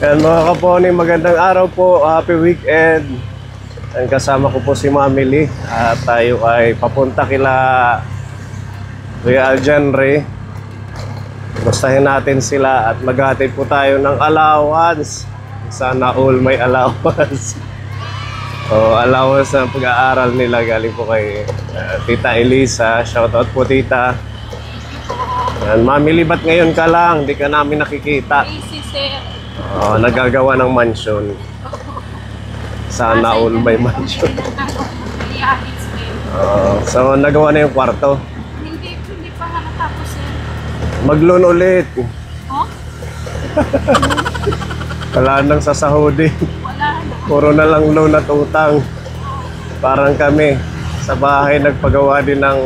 Yan mga kaponi, magandang araw po, happy weekend. And kasama ko po si Mami Lee at tayo ay papunta kila Kuya Aljan Ray. Gustahin natin sila at maghatid po tayo ng allowance. Sana all may allowance. So allowance ng pag-aaral nila galing po kay Tita Elisa. Shoutout po Tita. Yan, Mami Lee, ba't ngayon ka lang? Hindi ka namin nakikita. Easy, sir. Nagagawa ng mansion. Sana all may mansion. So nagawa na yung kwarto. Hindi pa nga natapos, sir. Mag-loan ulit. Oh? Wala nang sasahodi. Wala na. Puro na lang loan at utang. Parang kami sa bahay nagpagawa din ng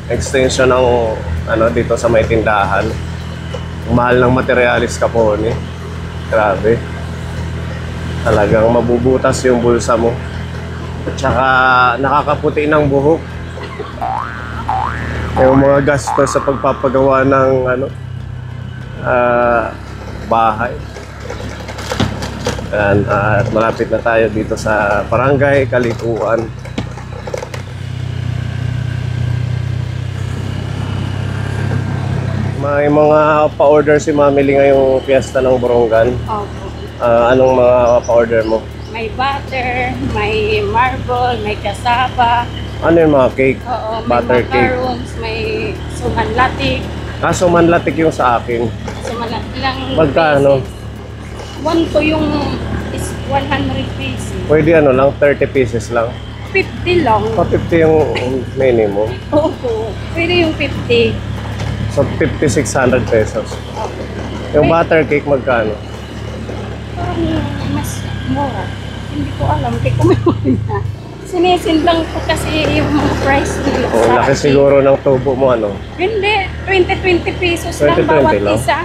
extension ng dito sa may tindahan. Mahal ng materialis Kaponi. Grabe. Talagang mabubutas yung bulsa mo. At saka nakakaputi ng buhok. Yung mga gastos sa pagpapagawa ng bahay. At malapit na tayo dito sa Barangay Kalikuan. May mga pa-order si Mami Lee ngayong fiesta ng Borongan. Opo. Anong mga pa-order mo? May butter, may marble, may kasaba. Ano yung mga cake? Oo, may Butter cake. macarons, may sumanlatik. Sumanlatik yung sa akin. Sumanlatik lang. Magkano? One po yung is 100 pesos. Pwede lang, 30 pieces lang. 50 lang. 50 yung minimum. Opo. Pwede yung 50. So 5,600 pesos. Opo. Yung butter cake magkano? Parang mas mura. Hindi ko alam. Hindi ko may na. Sinisindang ko kasi yung mga price nila. Laki siguro ng tubo mo Hindi. 20 pesos 20, lang bawat 20 lang. isa.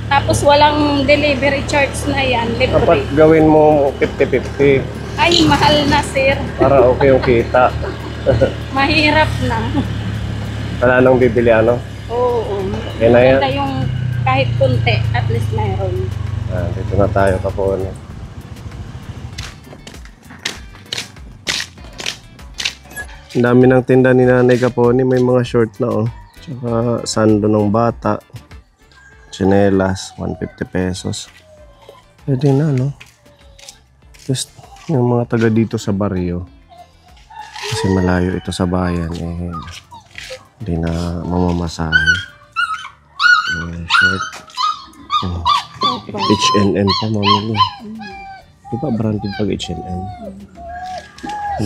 Tapos walang delivery charge na yan. Dapat Libre. gawin mo 50-50 Ay, mahal na, sir. para okay yung kita. Mahirap na. Wala nang bibili Oo. Okay na yan. Maganda yung kahit kunti, at least mayroon. Dito na tayo Kaponi. Ang dami ng tinda ni Nanay Kaponi. May mga short na Tsaka sando ng bata. Chinelas, 150 pesos. Pwede na Just yung mga taga dito sa baryo. Kasi malayo ito sa bayan. Hindi na mamamasahe. Short. H&M pa, Mami. Di ba branded pag H&M?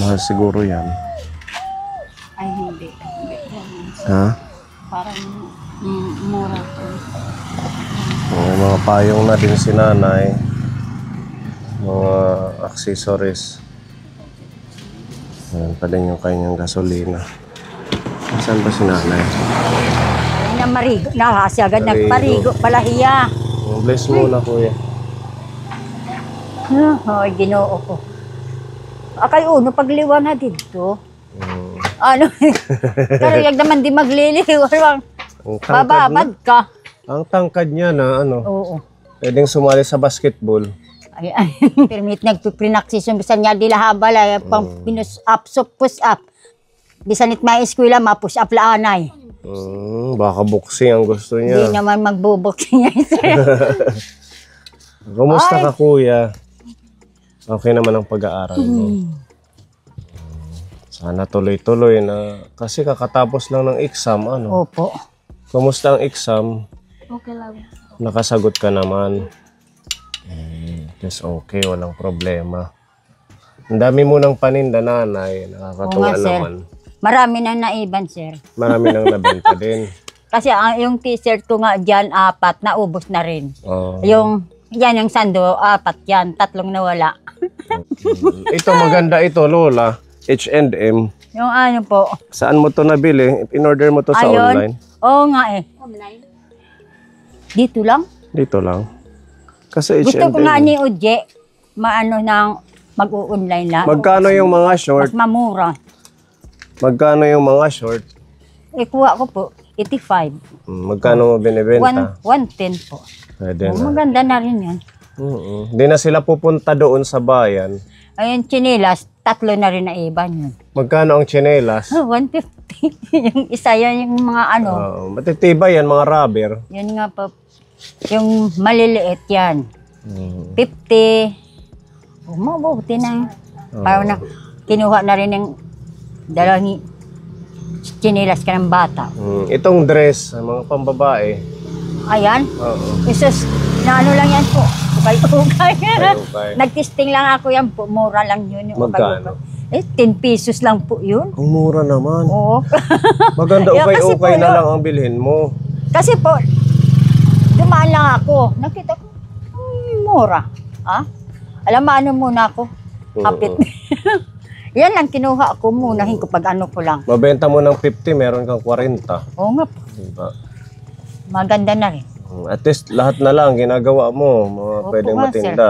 Mahal siguro yan. Ay, hindi. Ha? Parang mura po. May mga payong na din si Nanay. Mga accessories. Ayan pa din yung kanyang gasolina. Saan ba si Nanay? Na marigo, kasi agad Marigo. nagparigo pala hiya. Bless muna, Kuya. Ay, ginoo ko. Akay uno, pagliwan na dito. Ano? Pero yag naman di magliliwan. Ang tangkad Bababad na. ka. Ang tangkad niya na Oo. pwedeng sumali sa basketball. Ay, permit nagpiprinaksis yung bisan niya di lahabal ay pang pinus up, so push up. Bisan it may eskwela, ma-push up laanay. Baka boxing ang gusto Hindi niya. naman magbuboxing niya. Kumusta ka, Kuya? Okay naman ang pag-aaral mo. Sana tuloy-tuloy na. Kasi kakatapos lang ng exam, Opo. Kumusta ang exam? Okay lang. Nakasagot ka naman. Yes, okay. Walang problema. Ang dami mo ng paninda, Nanay. Nakakatuwa Oo nga, sir. naman. Marami nang naiban, sir. Marami nang nabenta din. Kasi yung t-shirt ko nga dyan, 4, naubos na rin. Oh. Yung sando, 4 yan, 3 nawala. Ito maganda ito, Lola. H&M. Yung ano po. Saan mo to nabili? In-order mo to sa online? Oo nga Online? Dito lang. Dito lang. Kasi H&M. Gusto ko nga ni Uje, mag-u-online lang. Magkano yung mga short? Mas mamura. Magkano yung mga short? Kuha ko po, 85. Magkano mo binibenta? 110 po. Pwede Oh, na. maganda na rin yan. Hindi na sila pupunta doon sa bayan. Ayun, chinilas, 3 na rin na iban yun. Magkano ang tsinelas? 150. Yung isa yan, yung mga ano. Matitibay yan, mga rubber. Yun nga po. Yung maliliit yan. 50. Mabuti na. Parang na, kinuha na rin yung dalawang chinilas ka ng bata. Itong dress, mga pambabae. Ayan. Oo. Isus, na ano lang yan po. Ukay-ukay. Ukay-ukay. Nagtesting lang ako yan po. Mura lang yun. Yung Magkano? ukay-ukay. 10 pesos lang po yun. Ang mura naman. Oo. Maganda Yeah, kasi ukay-ukay po, na lang ang bilhin mo. Kasi po, dumaan lang ako. Nakita ko, mura. Ha? Alam mo, ano muna ako? Kapit. Yan lang, kinuha ko muna. Ko pag ano ko lang. Mabenta mo ng 50, meron kang 40. Oo nga po. Diba? Maganda na rin. At least lahat na lang ginagawa mo, mga Opo pwedeng nga, matinda.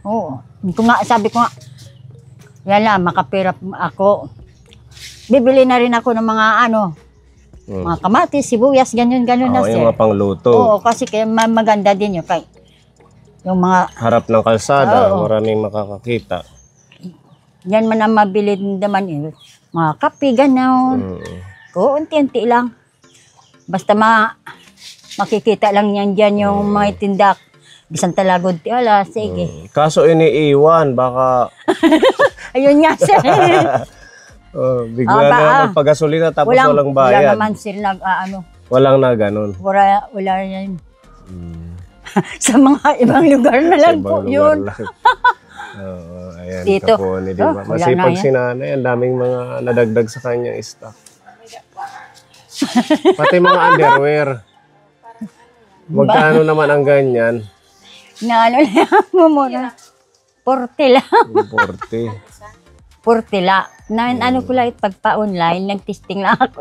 Oo. Sabi ko nga, yan lang, makapira ako. Bibili na rin ako ng mga ano, mga kamatis, sibuyas, ganyan na Oo, sir. yung mga pangluto. Oo, kasi kaya maganda din yun. Kay, yung mga, Harap ng kalsada, Oo. maraming makakakita. yan man ang mabili naman yun. Mga kape, gano'n. Unti-unti lang. Basta makikita lang yan dyan yung mga tindak. Bisan talagod ti ala, sige. Kaso iniiwan, baka Ayun nga sir. bigla na magpagasolina tapos walang Wala bayad. naman sila ano. Walang na ganun. Wala yan. Sa mga ibang lugar na lang Sa po ibang yun. lugar lang. Oo, ayan, Dito. Kapone, di ba? Wala Masipag na yan. si nanay, ang daming mga nadagdag sa kanyang stock. Pati mga underwear. Magkano naman ang ganyan? Na ano lang mo muna. 40 lang. 40. 40 lang. Ano ko lang, pagpa-online, nag-testing lang ako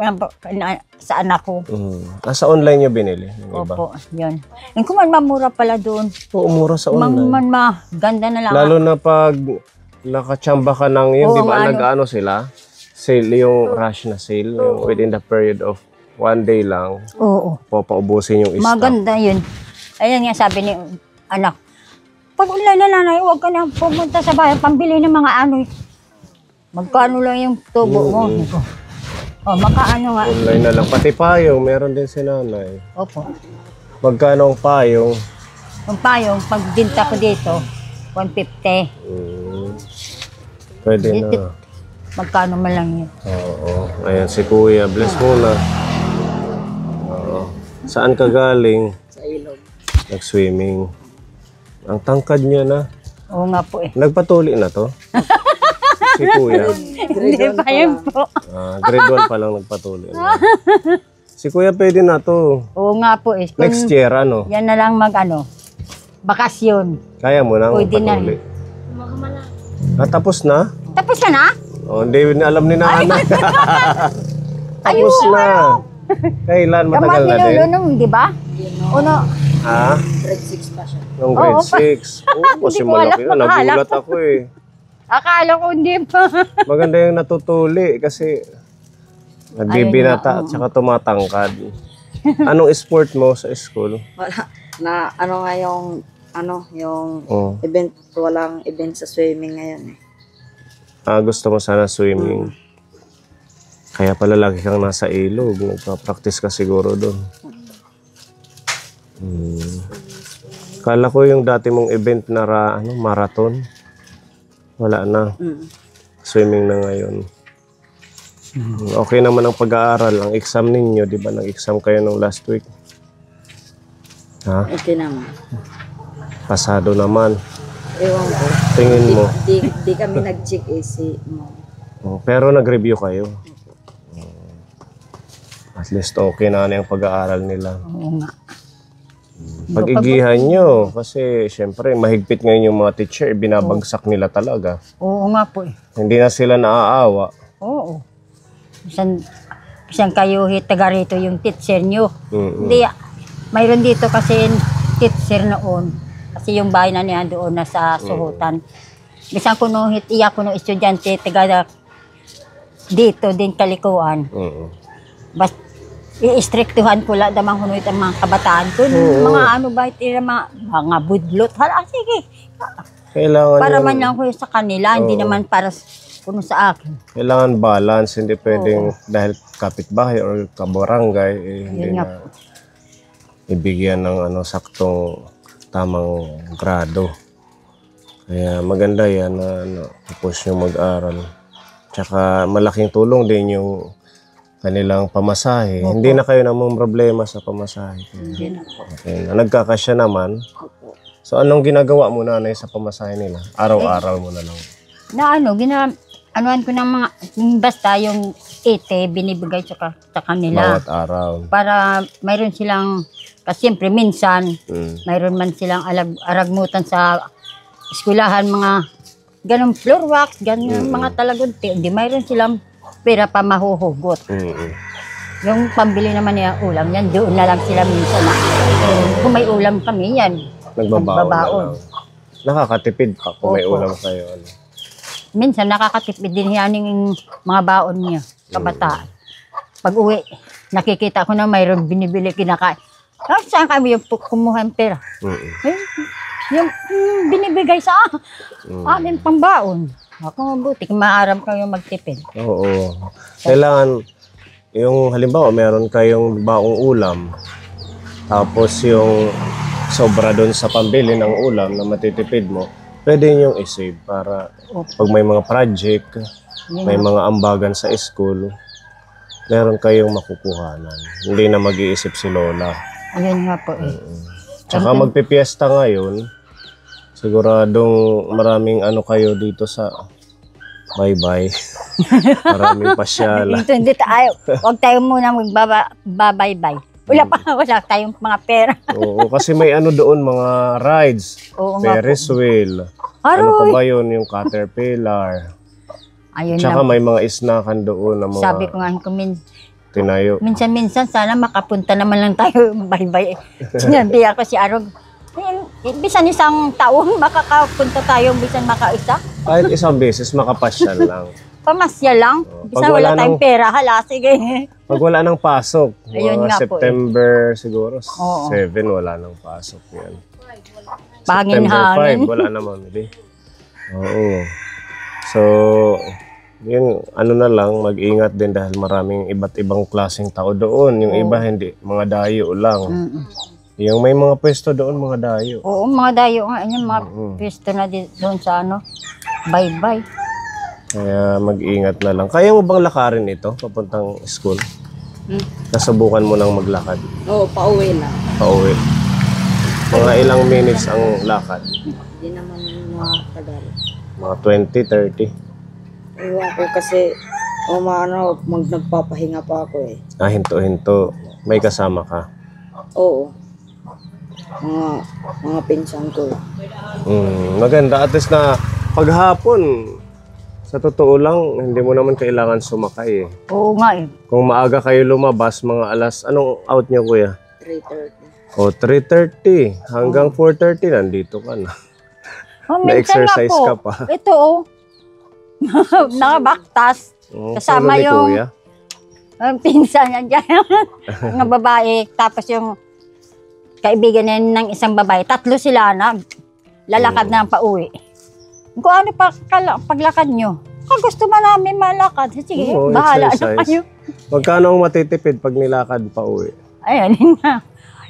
sa anak ko. Sa online nyo binili? Yung iba? Opo, yun. Yung kuman mamura pala doon. Oo, mura sa online. Ganda na lang. Lalo na pag nakachamba ka ng yun, Oo, di ba ano. nag-ano sila? Sale, yung rush na sale, yung within the period of 1 day lang, Oo. papaubusin yung stock. Maganda yun. Ayan nga sabi ni anak, pag online na nanay, huwag ka na pumunta sa bayan, pambili ng mga ano. Magkano lang yung tubo mo. O, makaano nga. Online na lang. Pati payong, meron din si nanay. Opo. Magkano ang payong? Yung payong, pag dinta ko dito, 150. Pwede na. Magkano man lang yun. Oo. Ayan si kuya. Bless muna. Oo. Saan ka galing? Sa ilog. Nag-swimming. Ang tangkad niya na. Oo nga po eh. Nagpatuli na to? Si kuya. Hindi pa yun po. Grade 1 pa lang nagpatuli na. Si kuya pwede na to. Oo nga po eh. Kung Next year, ano? yan na lang bakasyon. Kaya mo na Pwede na. magpatuli. Tapos na? Tapos ka na? Oh, hindi alam ni nanay. Tapos na. Kailan? Matagal Kamang na din? nilulunong, di ba? Uno. Ha? Grade 6 pa siya. Nung grade 6. Oo, kasi Hindi ko alam. malaki na. Nagulat ako eh. Akala ko hindi pa. Maganda yung natutuli kasi nagbibinata at saka tumatangkad. Anong sport mo sa school? Wala. Na ano nga yung Oh. event, walang event sa swimming ngayon eh. Gusto mo sana swimming. Kaya pala lagi kang nasa ilog. Nagpa-practice ka siguro doon. Kala ko yung dati mong event na marathon. Wala na. Swimming na ngayon. Okay naman ang pag-aaral. Ang exam ninyo, di ba? Nag-exam kayo nung last week. Ha? Okay naman. Pasado naman. Ewan ko. Tingin mo. Di kami nag-check AC mo. Pero nag-review kayo. At least okay na yung pag-aaral nila. Oo nga. Pag-igihan nyo. Kasi syempre, mahigpit ngayon yung mga teacher. Binabagsak nila talaga. Oo nga po eh. Hindi na sila naaawa. Oo. Isang kayo taga rito yung teacher nyo. Hindi, mayroon dito kasi teacher noon. Kasi yung bahay na niya doon nasa Suhutan. Bisan ko no iya ko no estudyante taga dito din Kalikuan. i-istriktuhan ko lang damang hunod ang mga kabataan ko. Mga ano ba, mga budlot. Hala, sige. Kailangan Para yun, man lang ko yun sa kanila, hindi naman para kuno sa akin. kailangan balance, hindi pwedeng dahil kapitbahay or kabarangay, hindi Yun nga na ibigyan ng saktong tamang grado. Kaya maganda yan na push yung mag-aral. Tsaka malaking tulong din yung kanilang pamasahe. Hindi na kayo namang problema sa pamasahe. Hindi na po. Okay. Nagkakasya naman. So anong ginagawa mo nanay sa pamasahe nila? Araw-araw mo na lang. Na anuan ko ng mga, basta yung ete, binibigay sa kanila. Bawat araw. Para mayroon silang, kasi siyempre minsan, mayroon man silang aragmutan sa eskwelahan, mga ganong floor wax, ganong mga talagunti. Hindi mayroon silang pera pa mahuhugot. Yung pambili naman niya ulam, yan doon na lang sila minsan. Kung may ulam kami, yan. Nagbabaon na lang. Nakakatipid ka kung may ulam kayo. Minsan nakakatipid din yan yung mga baon niya, kabataan. Pag uwi, nakikita ko na mayroong binibili kinakain. Saan kami yung kumuha ng pera? Yung binibigay sa amin pang baon. Ako mabuti, kung maaram kayo magtipid. Oo. Kailangan, yung halimbawa, meron kayong baong ulam, tapos yung sobra doon sa pambili ng ulam na matitipid mo, pwede niyong isave para pag may mga project, may mga ambagan sa school, meron kayong makukuhanan. Hindi na mag-iisip si Lola. Ayun nga po eh. Tsaka magpipiesta ngayon, siguradong maraming kayo dito sa bye-bye. Maraming pasyala. Ito, hindi tayo. Huwag tayo muna magbabay-bye. Wala tayong mga pera. Oo, kasi may doon, mga rides. Oo nga po. Ferris wheel. Ano pa ba yun? Yung Caterpillar. Ayun Tsaka lang. may mga isnakan doon na mga Sabi ko nga, tinayo. minsan sana makapunta naman lang tayo bye-bye. Sinabi ako si Arog, bisan isang taon, makakapunta tayo, bisan makaisa. Kahit isang beses, makapasyal lang. Pamasya lang. Bisan Pag wala wala tayong pera, hala, sige. Pag wala nang pasok, Ayun nga po eh. September siguro, Oo. 7, wala nang pasok yan. Pangin September hangin. 5, wala na mamili. Oo. So, yun, na lang, mag-ingat din dahil maraming iba't ibang klaseng tao doon. Yung iba hindi, mga dayo lang. Yung may mga pwesto doon, mga dayo. Oo, mga dayo nga, yun, mga pwesto na doon sa bye-bye. Kaya mag-ingat na lang. Kaya mo bang lakarin ito, papuntang school? Nasubukan mo nang maglakad? Oo, pauwi na. Pauwi. Mga ilang minutes ang lakad? Hindi naman matagal. Mga 20, 30. Iwan ko kasi, nagpapahinga pa ako eh. Hinto-hinto. May kasama ka? Oo. Mga pinsan ko. Maganda. At least na paghapon, sa totoo lang, hindi mo naman kailangan sumakay eh. Oo nga eh. Kung maaga kayo lumabas, mga anong out niyo kuya? 3:30. O, 3:30 hanggang 4:30 nandito ka na. Minsan nga Na-exercise po, ka pa. ito nakabaktas. Kasama Solo ni yung kuya? pinsan niya dyan. Mga babae. Tapos yung kaibigan niya ng isang babae. 3 sila na. Lalakad na pauwi. Kung ano pa paglakad nyo. Kung gusto man namin malakad. Sige, Oo, bahala na exercise. kayo. Magkano ang matitipid pag nilakad pa uwi? Ayun, yun nga.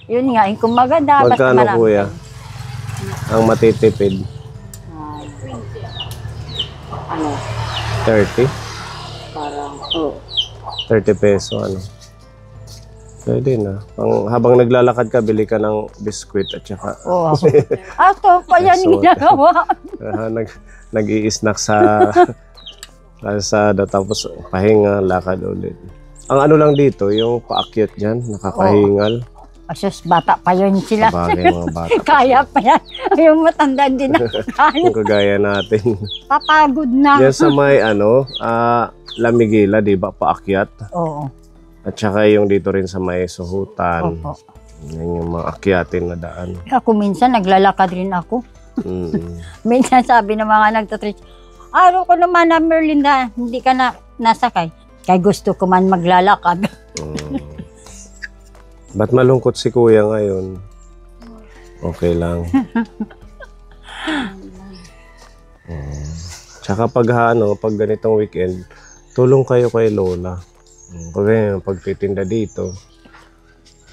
Yun nga, kung maganda, basta Magkano marami. kuya ang matitipid? 30? Parang, 30 peso Pwede na. Habang naglalakad ka, bili ka ng biskwit at saka Oo. Ato, pa yan Resort. ginagawa. nag-i-snack sa kalsada tapos pahinga, lakad ulit. Ang lang dito, yung paakyat dyan, nakakahingal. Asus, bata pa yun sila. Sabagay mga bata. Kaya pa yan. Yung matanda din na kaya. Yung kagaya natin. Papagod na. Yan sa may Lamigila, di ba? Paakyat. Oo. At saka yung dito rin sa may Suhutan. Opo. Yan yung mga akyatin na daan. Ako minsan, naglalakad rin ako. Mm. Minsan sabi ng mga nagtatreach, araw ko naman na Merlinda, hindi ka na nasakay. Kaya gusto ko man maglalakad. Ba't malungkot si kuya ngayon? Okay lang. Tsaka pag ganitong weekend, tulong kayo kay Lola. Pag pagtitinda dito,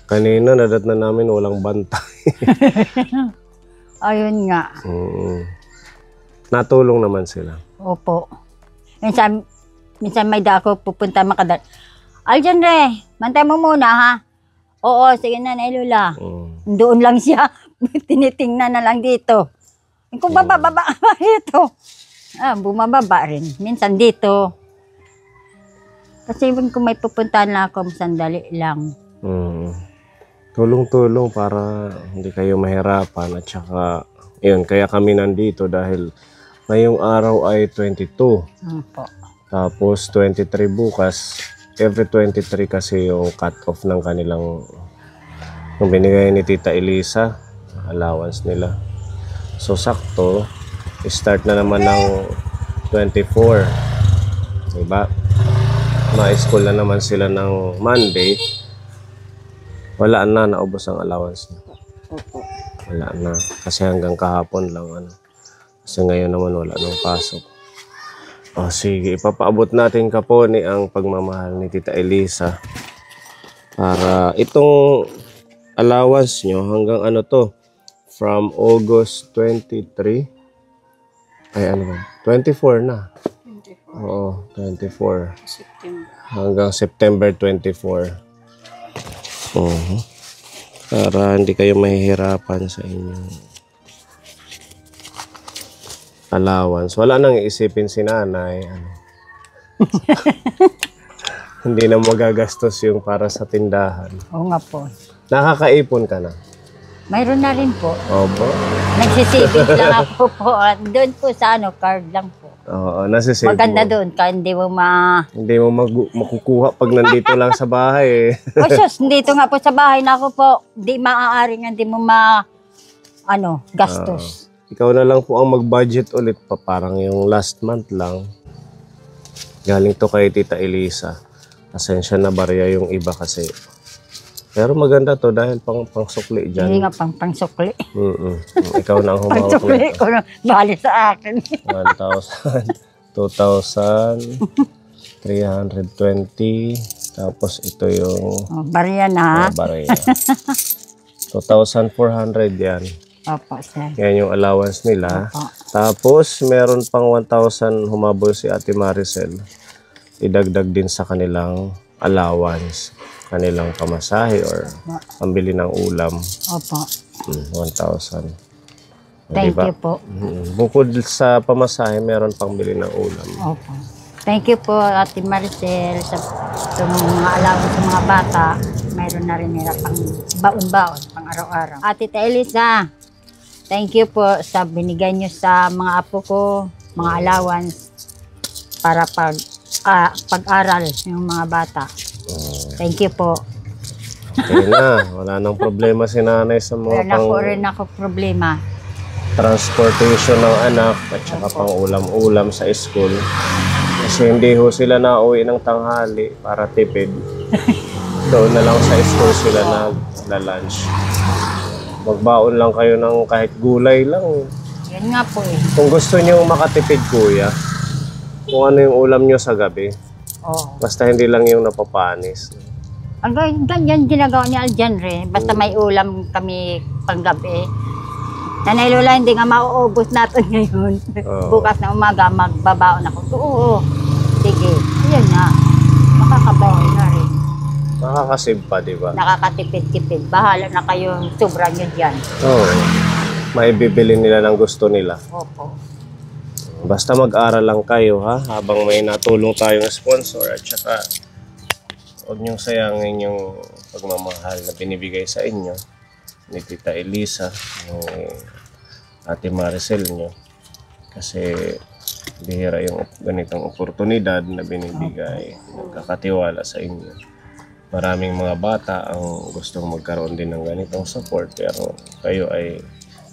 kanina nadat na namin walang bantay. Ayun nga. Natulong naman sila. Opo. Minsan may dako pupunta makadal. Aljan re, mantay mo muna ha. Oo, sige na Lola. Doon lang siya. Tinitingnan na lang dito. Kung baba dito. Bumababa rin. Minsan dito. Kasi kung may pupuntahan lang ako, sandali lang. Tulong-tulong para hindi kayo mahirapan at saka yun, kaya kami nandito dahil ngayong araw ay 22. Opo. Tapos 23 bukas. Every 23 kasi yung cut-off ng kanilang yung binigay ni Tita Elisa, allowance nila. So sakto, start na naman ng 24. Diba? Ma-school na naman sila ng Monday. Wala na, naubos ang allowance niya. Wala na. Kasi hanggang kahapon lang. Kasi ngayon naman wala nang pasok. O sige, ipapaabot natin kaponi ang pagmamahal ni Tita Elisa. Para itong allowance nyo hanggang ano to? From August 23. Ay ano ba? 24 na. 24. Oo, 24. September. Hanggang September 24. Para hindi kayo mahihirapan sa inyong allowance. Wala nang iisipin si nanay. Hindi na magagastos yung para sa tindahan. Oo nga po. Nakakaipon ka na? Mayroon na rin po. Opo. Nagsisipin lang ako po. Doon po sa card lang po. Oo, nasisave Maganda mo. doon. Kaya hindi mo Hindi mo makukuha pag nandito lang sa bahay eh. O sus, dito nga po sa bahay na ako po. Di maaari nga, di mo gastos. Ikaw na lang po ang mag-budget ulit pa. Parang yung last month lang. Galing to kay Tita Elisa. Asensya na barya yung iba kasi. Pero maganda to dahil pang-sukli dyan. Hindi nga pangsukli. Ikaw na ang humawak Pangsukli nito. ko na. Bali sa akin. 1,000, 2,000, 320. Tapos ito yung Barya na. barya. 2,400 yan. Opo, sir. Yan yung allowance nila. Opo. Tapos, meron pang 1,000 humabol si Ate Maricel. Idagdag din sa kanilang allowance. Kanilang pamasahe or pambili ng ulam. Opo. 1,000. Thank you po. Bukod sa pamasahe, meron pang bili ng ulam. Opo. Thank you po, Ate Maricel, sa mga allowance sa mga bata. Mayroon na rin nila pang baon-baon, pang araw-araw. Ate Elisa, thank you po sa binigay nyo sa mga apo ko, mga allowance para pag-aral yung mga bata. Thank you po. Okay na, wala nang problema si nanay sa mga Wala po rin ako problema. transportation ng anak at saka pang ulam-ulam sa school. Kasi hindi ho sila nauwi ng tanghali para tipid. Doon na lang sa school sila nagla-lunch. Magbaon lang kayo ng kahit gulay lang. Yan nga po eh. Kung gusto nyo makatipid kuya, kung ano yung ulam nyo sa gabi, Oo. basta hindi lang yung napapanis. Ang ganyan ginagawa ni Aljanre, basta may ulam kami panggabi. Nanay Lola, hindi nga mauubos natin ngayon. Bukas na umaga, magbabaon ako. Oo, sige. Ayan na. Makakabaon na rin. Makakasave pa, di ba? Nakakatipid-tipid. Bahala na kayo, sobra nyo dyan. Oo. Maibibili nila ng gusto nila. Opo. Basta mag-aral lang kayo, ha? Habang may natulong tayong sponsor at saka huwag niyong sayangin yung pagmamahal na binibigay sa inyo ni Tita Elisa, ni Ate Maricel nyo. Kasi bihira yung ganitong oportunidad na binibigay, nagkakatiwala sa inyo. Maraming mga bata ang gustong magkaroon din ng ganitong support pero kayo ay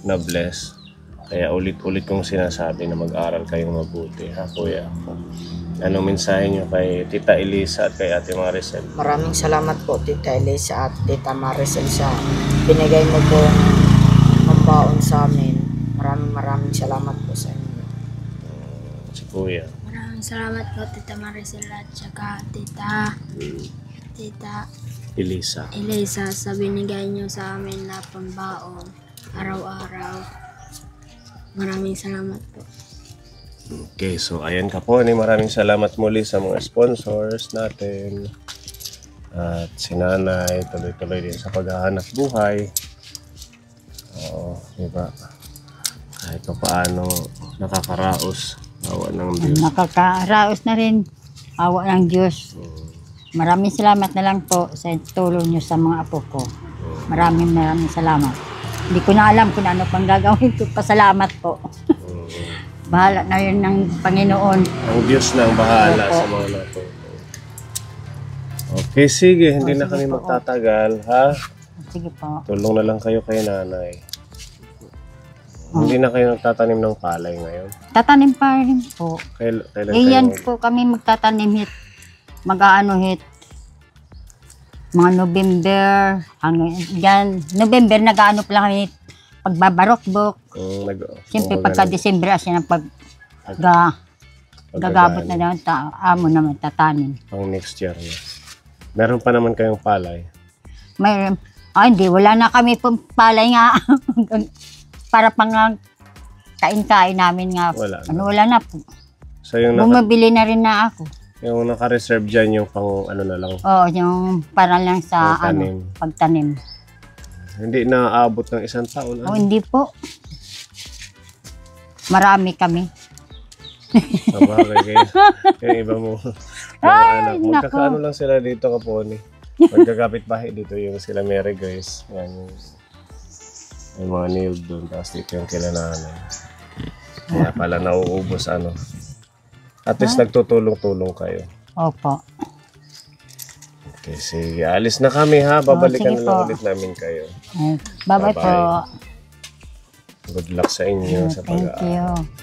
na-bless. Kaya ulit-ulit kong sinasabi na mag-aral kayong mabuti, ha kuya? Anong mensahe nyo kay Tita Elisa at kay Ate Maricel? Maraming salamat po Tita Elisa at Tita Maricel sa binigay mo po pambaon sa amin. Maraming salamat po sa inyo. Si Kuya. Maraming salamat po, Tita Maricel at saka Tita Elisa. Elisa sa binigay niyo sa amin na pambaon araw-araw. Maraming salamat po. Okay, so ayan ka po. Maraming salamat muli sa mga sponsors natin. At si Nanay, tuloy-tuloy din sa paghahanap buhay. Oo, diba? Kahit pa paano nakakaraos. Awa ng Diyos. Nakakaraos na rin. Awa ng Diyos. Maraming salamat na lang po sa tulong nyo sa mga apo ko. Maraming salamat. Hindi ko na alam kung ano pang gagawin ko. Pasalamat po. Bahala na yun ng Panginoon. Ang Diyos na ang bahala sa mga nato. Okay, sige. Hindi na kami magtatagal, ha? Sige po. Tulong na lang kayo kay Nanay. Hindi na kayo nagtatanim ng palay ngayon. Tatanim pa rin po. Kailan Iyan kayo? po kami magtatanim hit. Mag-aano hit. Mga November. November nag-aano pa lang kami hit. Pagbabarokbok. Siyempre pagka December asya ng gagabot na daw. Amo naman tatanim. Pang next year na. Meron pa naman kayong palay. May, hindi. Wala na kami pong palay nga. Para pang kain-kain namin nga. Wala na. Wala na po. So yung, Bumabili na rin na ako. yung naka-reserve dyan yung pang ano na lang. Oo, yung para lang sa Pagtanim. pagtanim. Hindi na aabot ng isang taon. O hindi po. Marami kami. Sabagay kayo. Yung iba mo. Mga anak. Magkakaano lang sila dito kaponi. Magkakapit bahay dito yung sila Mary Grace. Yan yung mga nail doon. Tapos dito yung kila nanay. Kaya pala nauubos ano. At least nagtutulong-tulong kayo. Opo. Okay, sige. Alis na kami ha. Babalikan sige na lang po. ulit namin kayo. Bye-bye po. Good luck sa inyo sa Thank pag-aaral. you.